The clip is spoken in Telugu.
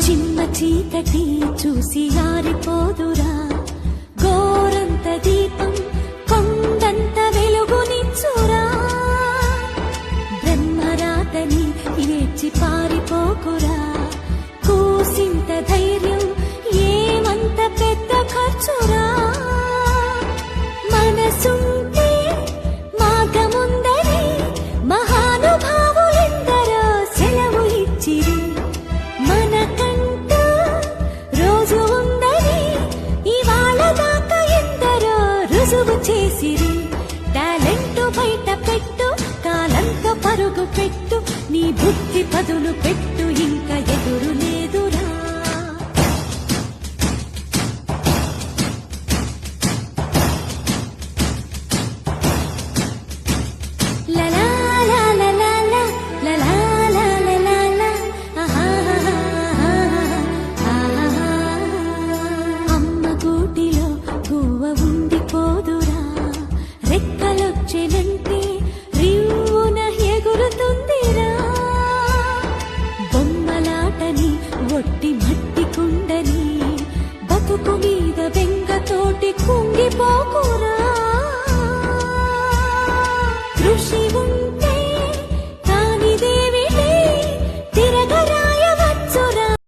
చిన్న చీకటి చూసి ఆరిపోదురా, గోరంత దీపం కొండంత వెలుగునిచ్చురా. బ్రహ్మరాతని ఏడ్చి పారిపోకురా, కూసింత ధైర్యం ఏమంత పెద్ద ఖర్చురా. మనసుంటే మార్గముందని మహానుభావులెందరో సెలవు ఇచ్చిరి. మనకంట రోజు ఉందని ఇవాళ దాకా ఎందరో రుజువు చేసిరి. టాలెంట్ బయట పెట్టు, కాలంతో పరుగు పెట్టు, నీ బుద్ధి పదులు పెట్టు, ఇంకా ఎదురు లేదురా. అమ్మ గూటిలో గువ్వ ఉండిపోదురా, రెక్కలొచ్చెనంటే రివ్వున ఎగురుతుందిరా. బొమ్మలాటని ఒట్టి మట్టి కుండని బతుకు మీద బెంగతోటి కుంగిపోకురా. కృషి